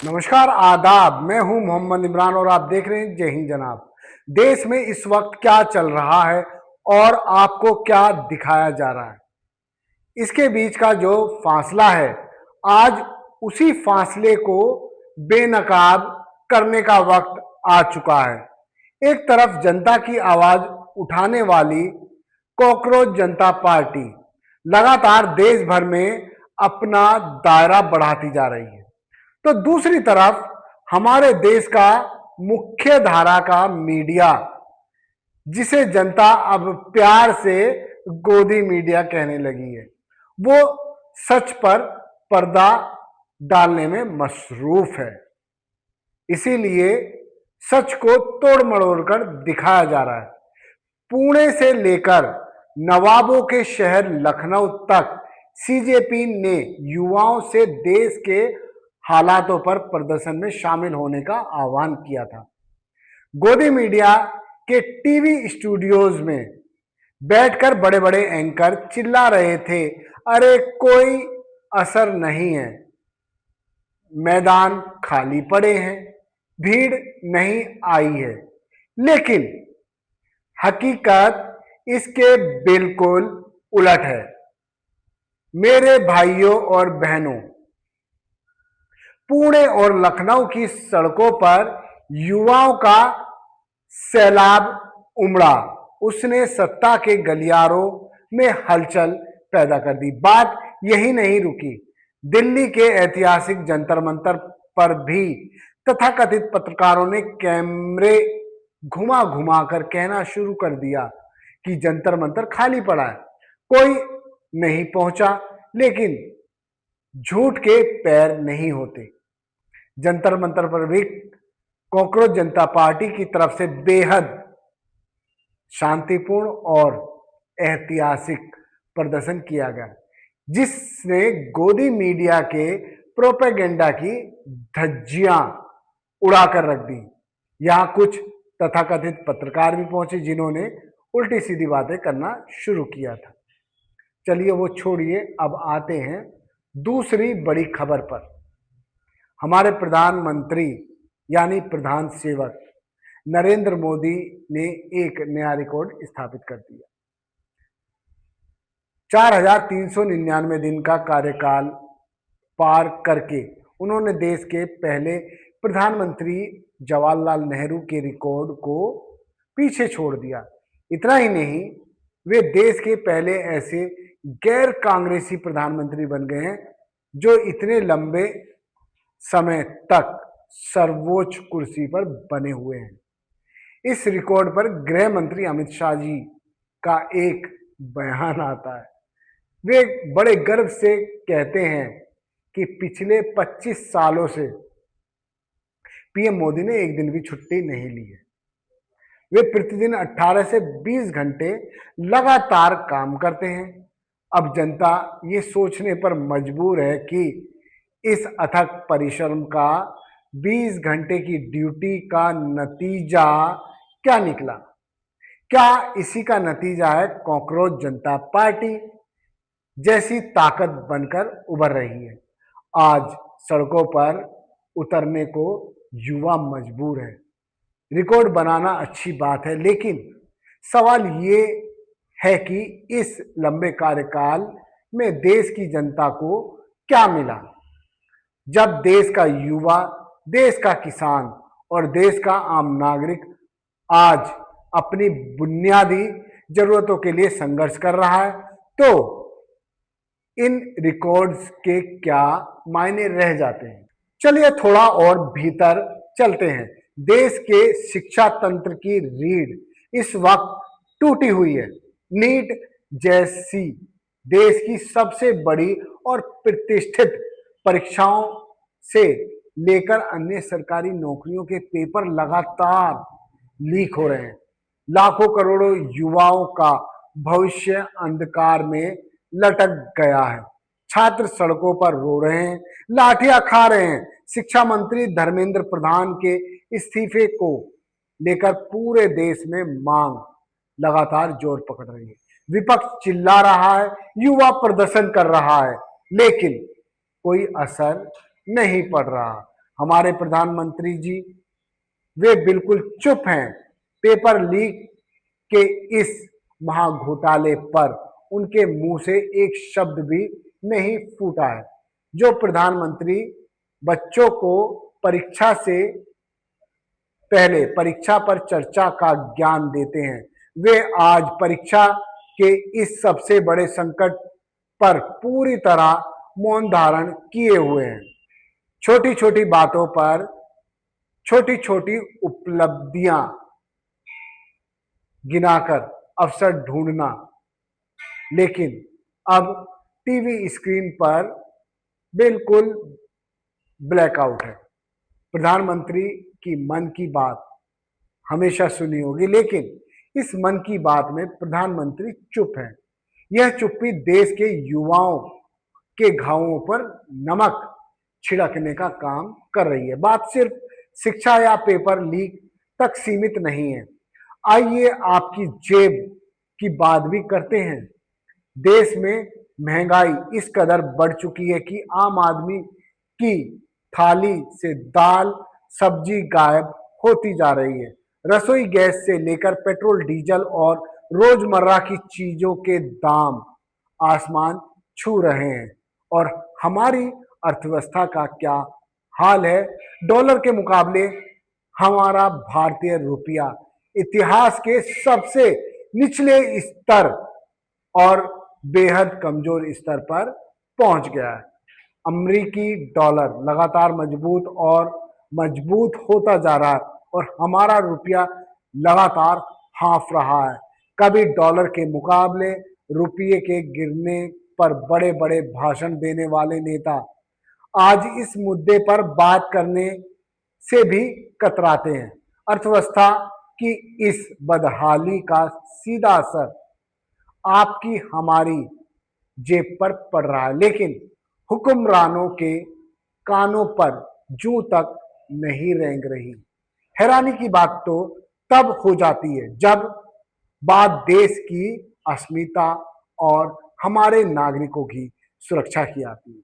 नमस्कार आदाब। मैं हूं मोहम्मद इमरान और आप देख रहे हैं जय हिंद जनाब। देश में इस वक्त क्या चल रहा है और आपको क्या दिखाया जा रहा है, इसके बीच का जो फासला है, आज उसी फासले को बेनकाब करने का वक्त आ चुका है। एक तरफ जनता की आवाज उठाने वाली कॉकरोच जनता पार्टी लगातार देश भर में अपना दायरा बढ़ाती जा रही है, तो दूसरी तरफ हमारे देश का मुख्य धारा का मीडिया, जिसे जनता अब प्यार से गोदी मीडिया कहने लगी है, वो सच पर पर्दा डालने में मसरूफ है। इसीलिए सच को तोड़ मड़ोड़ कर दिखाया जा रहा है। पुणे से लेकर नवाबों के शहर लखनऊ तक सीजेपी ने युवाओं से देश के हालातों पर प्रदर्शन में शामिल होने का आह्वान किया था। गोदी मीडिया के टीवी स्टूडियोज में बैठकर बड़े बड़े एंकर चिल्ला रहे थे, अरे कोई असर नहीं है, मैदान खाली पड़े हैं, भीड़ नहीं आई है। लेकिन हकीकत इसके बिल्कुल उलट है। मेरे भाइयों और बहनों, पुणे और लखनऊ की सड़कों पर युवाओं का सैलाब उमड़ा। उसने सत्ता के गलियारों में हलचल पैदा कर दी। बात यही नहीं रुकी। दिल्ली के ऐतिहासिक जंतर मंतर पर भी तथाकथित पत्रकारों ने कैमरे घुमा घुमा कर कहना शुरू कर दिया कि जंतर मंतर खाली पड़ा है, कोई नहीं पहुंचा। लेकिन झूठ के पैर नहीं होते। जंतर मंतर पर भी कॉकरोच जनता पार्टी की तरफ से बेहद शांतिपूर्ण और ऐतिहासिक प्रदर्शन किया गया, जिसने गोदी मीडिया के प्रोपेगेंडा की धज्जियां उड़ाकर रख दी। यहां कुछ तथाकथित पत्रकार भी पहुंचे, जिन्होंने उल्टी सीधी बातें करना शुरू किया था। चलिए वो छोड़िए, अब आते हैं दूसरी बड़ी खबर पर। हमारे प्रधानमंत्री यानी प्रधान सेवक नरेंद्र मोदी ने एक नया रिकॉर्ड स्थापित कर दिया। 4399 दिन का कार्यकाल पार करके उन्होंने देश के पहले प्रधानमंत्री जवाहरलाल नेहरू के रिकॉर्ड को पीछे छोड़ दिया। इतना ही नहीं, वे देश के पहले ऐसे गैर कांग्रेसी प्रधानमंत्री बन गए हैं जो इतने लंबे समय तक सर्वोच्च कुर्सी पर बने हुए हैं। इस रिकॉर्ड पर गृह मंत्री अमित शाह जी का एक बयान आता है। वे बड़े गर्व से कहते हैं कि पिछले 25 सालों से पीएम मोदी ने एक दिन भी छुट्टी नहीं ली है। वे प्रतिदिन 18 से 20 घंटे लगातार काम करते हैं। अब जनता ये सोचने पर मजबूर है कि इस अथक परिश्रम का 20 घंटे की ड्यूटी का नतीजा क्या निकला। क्या इसी का नतीजा है कॉकरोच जनता पार्टी जैसी ताकत बनकर उभर रही है। आज सड़कों पर उतरने को युवा मजबूर है। रिकॉर्ड बनाना अच्छी बात है, लेकिन सवाल ये है कि इस लंबे कार्यकाल में देश की जनता को क्या मिला। जब देश का युवा, देश का किसान और देश का आम नागरिक आज अपनी बुनियादी जरूरतों के लिए संघर्ष कर रहा है, तो इन रिकॉर्ड्स के क्या मायने रह जाते हैं। चलिए थोड़ा और भीतर चलते हैं। देश के शिक्षा तंत्र की रीढ़ इस वक्त टूटी हुई है। नीट जैसी देश की सबसे बड़ी और प्रतिष्ठित परीक्षाओं से लेकर अन्य सरकारी नौकरियों के पेपर लगातार लीक हो रहे हैं। लाखों करोड़ों युवाओं का भविष्य अंधकार में लटक गया है। छात्र सड़कों पर रो रहे हैं, लाठियां खा रहे हैं। शिक्षा मंत्री धर्मेंद्र प्रधान के इस्तीफे को लेकर पूरे देश में मांग लगातार जोर पकड़ रही है। विपक्ष चिल्ला रहा है, युवा प्रदर्शन कर रहा है, लेकिन कोई असर नहीं पड़ रहा। हमारे प्रधानमंत्री जी वे बिल्कुल चुप हैं। पेपर लीक के इस महाघोटाले पर उनके मुंह से एक शब्द भी नहीं फूटा है। जो प्रधानमंत्री बच्चों को परीक्षा से पहले परीक्षा पर चर्चा का ज्ञान देते हैं, वे आज परीक्षा के इस सबसे बड़े संकट पर पूरी तरह मौन धारण किए हुए हैं। छोटी छोटी बातों पर छोटी छोटी उपलब्धियां गिनाकर अवसर ढूंढना, लेकिन अब टीवी स्क्रीन पर बिल्कुल ब्लैकआउट है। प्रधानमंत्री की मन की बात हमेशा सुनी होगी, लेकिन इस मन की बात में प्रधानमंत्री चुप है। यह चुप्पी देश के युवाओं के घावों पर नमक छिड़कने का काम कर रही है। बात सिर्फ शिक्षा या पेपर लीक तक सीमित नहीं है। आइए आपकी जेब की बात भी करते हैं। देश में महंगाई इस कदर बढ़ चुकी है कि आम आदमी की थाली से दाल सब्जी गायब होती जा रही है। रसोई गैस से लेकर पेट्रोल डीजल और रोजमर्रा की चीजों के दाम आसमान छू रहे हैं। और हमारी अर्थव्यवस्था का क्या हाल है? डॉलर के मुकाबले हमारा भारतीय रुपया इतिहास के सबसे निचले स्तर और बेहद कमजोर स्तर पर पहुंच गया है। अमेरिकी डॉलर लगातार मजबूत होता जा रहा है और हमारा रुपया लगातार हाँफ रहा है। कभी डॉलर के मुकाबले रुपये के गिरने पर बड़े बड़े भाषण देने वाले नेता आज इस मुद्दे पर बात करने से भी कतराते हैं। अर्थव्यवस्था की इस बदहाली का सीधा असर आपकी हमारी जेब पर पड़ रहा है, लेकिन हुक्मरानों के कानों पर जूं तक नहीं रेंग रही। हैरानी की बात तो तब हो जाती है जब बात देश की अस्मिता और हमारे नागरिकों की सुरक्षा की आती है।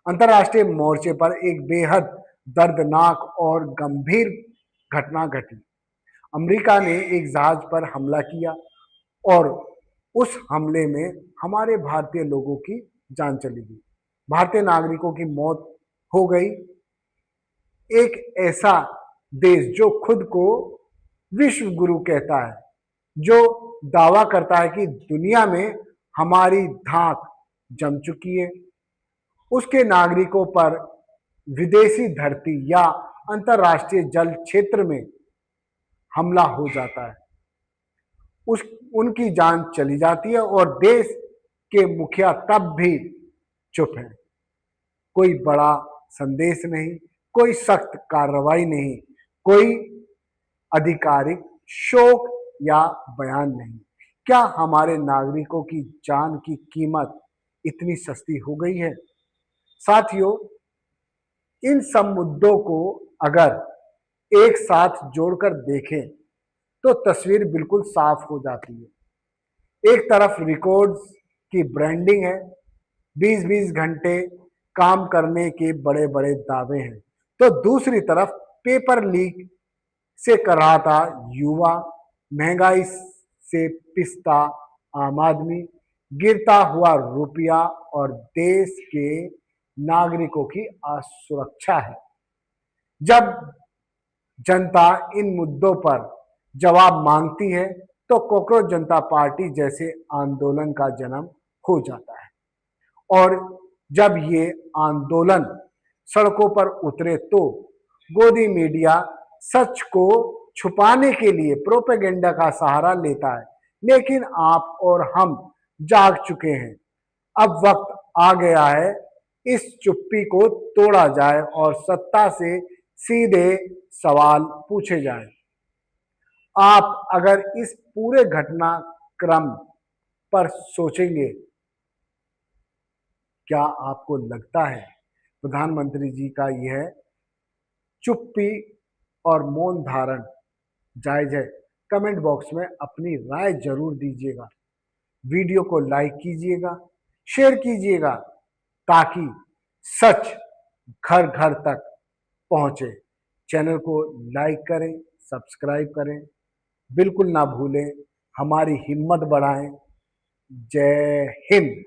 अंतर्राष्ट्रीय मोर्चे पर एक बेहद दर्दनाक और गंभीर घटना घटी। अमेरिका ने एक जहाज पर हमला किया और उस हमले में हमारे भारतीय लोगों की जान चली गई, भारतीय नागरिकों की मौत हो गई। एक ऐसा देश जो खुद को विश्व गुरु कहता है, जो दावा करता है कि दुनिया में हमारी धाक जम चुकी है, उसके नागरिकों पर विदेशी धरती या अंतर्राष्ट्रीय जल क्षेत्र में हमला हो जाता है, उनकी जान चली जाती है और देश के मुखिया तब भी चुप हैं। कोई बड़ा संदेश नहीं, कोई सख्त कार्रवाई नहीं, कोई आधिकारिक शोक या बयान नहीं। क्या हमारे नागरिकों की जान की कीमत इतनी सस्ती हो गई है? साथियों, इन सब मुद्दों को अगर एक साथ जोड़कर देखें तो तस्वीर बिल्कुल साफ हो जाती है। एक तरफ रिकॉर्ड्स की ब्रांडिंग है, 20-20 घंटे काम करने के बड़े बड़े दावे हैं, तो दूसरी तरफ पेपर लीक से कराहता युवा, महंगाई से पिसता आम आदमी, गिरता हुआ रुपया और देश के नागरिकों की असुरक्षा है। जब जनता इन मुद्दों पर जवाब मांगती है तो कॉकरोच जनता पार्टी जैसे आंदोलन का जन्म हो जाता है। और जब ये आंदोलन सड़कों पर उतरे तो गोदी मीडिया सच को छुपाने के लिए प्रोपेगेंडा का सहारा लेता है। लेकिन आप और हम जाग चुके हैं। अब वक्त आ गया है इस चुप्पी को तोड़ा जाए और सत्ता से सीधे सवाल पूछे जाएं। आप अगर इस पूरे घटनाक्रम पर सोचेंगे, क्या आपको लगता है प्रधानमंत्री जी का यह चुप्पी और मौन धारण जायज है? कमेंट बॉक्स में अपनी राय जरूर दीजिएगा। वीडियो को लाइक कीजिएगा, शेयर कीजिएगा, ताकि सच घर घर तक पहुंचे। चैनल को लाइक करें, सब्सक्राइब करें, बिल्कुल ना भूलें। हमारी हिम्मत बढ़ाएं। जय हिंद।